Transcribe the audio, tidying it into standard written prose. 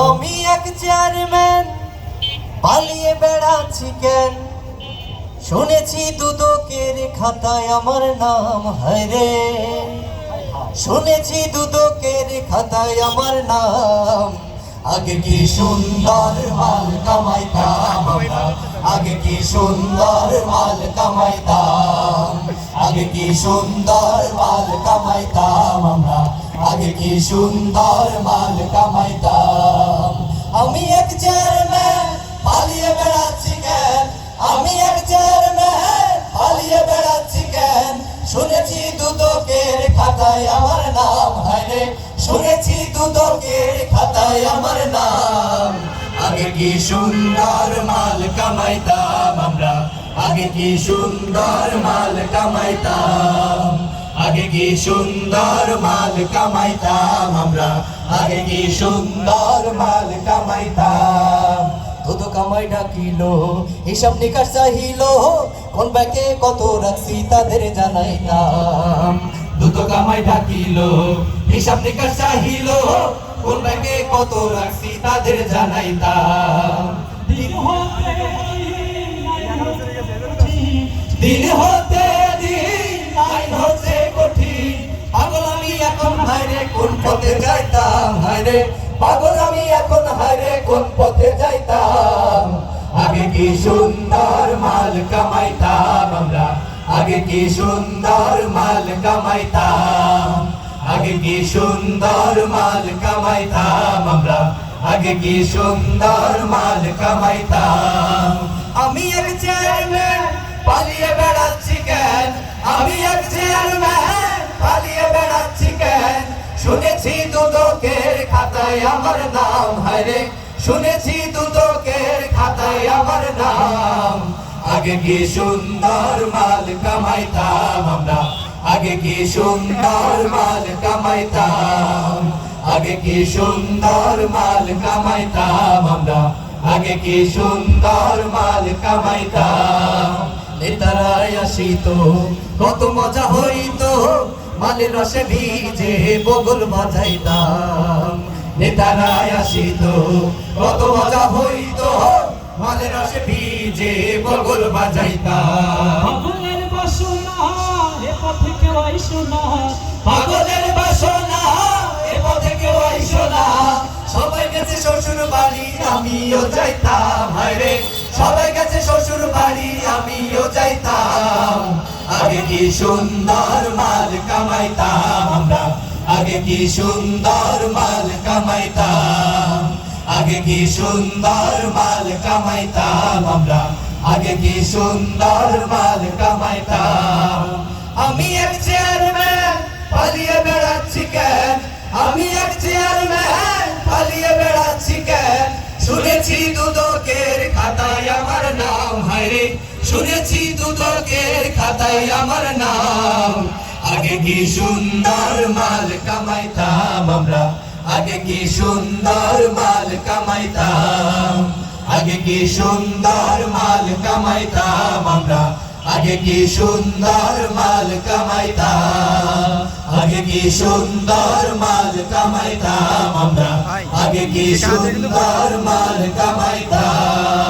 আমি এক চেয়ারম্যান পালিয়ে বেড়াচ্ছি কেন? শুনেছি দুদকের খাতায় আমার নাম, হায়রে শুনেছি দুদকের খাতায় আমার নাম। আগে কি সুন্দর মাল কামাইতাম আমরা, আগে কি সুন্দর মাল কামাইতাম, আগে কি সুন্দর মাল কামাইতাম আমরা, আগে কি সুন্দর মাল কামাইতাম। আমি এক চেয়ারম্যান পালিয়ে বেড়াচ্ছি কেন? আমি এক চেয়ারম্যান পালিয়ে বেড়াচ্ছি কেন? শুনেছি দুদকের খাতায় আমার নাম, হায়রে শুনেছি দুদকের খাতায় আমার নাম। আগে কি সুন্দর মাল কামাইতাম আমরা, আগে কি সুন্দর মাল কামাইতাম, আগে কি সুন্দর মাল কামাইতাম আমরা, আগে কি সুন্দর মাল কামাইতাম। দুধ কামাই ডাকিলো, হিসাব নিকাশ চাহিলো, কোন ব্যাংকে কত রাখছি তাদের জানাইতাম। দুধ কামাই ডাকিলো, হিসাব নিকাশ চাহিলো, কোন ব্যাংকে কত রাখছি তাদের জানাইতাম। দিন হতে দিন আইন হচ্ছে কঠিন, পাগল আমি এখন হায়রে কোন পথে যাইতাম, হায়রে পাগল আমি এখন হায়রে কোন পথে যাইতাম। আগে কি সুন্দর মাল কামাইতাম আমরা, আগে কি সুন্দর মাল কামাইতাম, আগে কি সুন্দর মাল কামাইতাম আমরা, আগে কি সুন্দর মাল কামাইতাম। আমি এক চেয়ারম্যান পালিয়ে বেড়াচ্ছি কেন? আমি এক চেয়ারম্যান পালিয়ে বেড়াচ্ছি কেন? শুনেছি দুদকের খাতায় আমার নাম, হায়রে শুনেছি দুদকের খাতায় আমার নাম। আগে কি সুন্দর মাল কামাইতাম আমরা, আগে কি সুন্দর মাল কামাইতাম, আগে কি সুন্দর মাল কামাইতাম আমরা, আগে কি সুন্দর মাল কামাইতাম। নেতারাই আসিত কত মজা হইতো, মালের রসে ভিজে বগল বাজাইতাম। নেতারাই আসিত কত মজা হইতো, মালের রসে ভিজে বগল বাজাইতাম। পাগলের বাসনা এ পথে কেউ আইসো না, পাগলের বাসনা এ পথে কেউ আইসো না, সবাই গেছে শ্বশুর বাড়ি আমিও যাইতাম, হায়রে সবাই গেছে শ্বশুর বাড়ি আমিও যাইতাম। আগে কি সুন্দর মাল কামাইতাম আমরা, আগে কি সুন্দর মাল কামাইতাম, আগে কি সুন্দর মাল কামাইতাম আমরা, আগে কি সুন্দর মাল কামাইতাম। আমি এক চেয়ারম্যান পালিয়ে বেড়াচ্ছি কেন? আমি এক চেয়ারম্যান পালিয়ে বেড়াচ্ছি কেন? শুনেছি দুদকের খাতায় আমার নাম, হায়রে শুনেছি দুদকের খাতায় আমার নাম। আগে কি সুন্দর মাল কামাইতাম আমরা, আগে কি সুন্দর মাল কামাইতাম, আগে কি সুন্দর মাল কামাইতাম আমরা, আগে কি সুন্দর মাল কামাইতাম, আগে কি সুন্দর মাল কামাইতাম আমরা, আগে কি সুন্দর মাল কামাইতাম।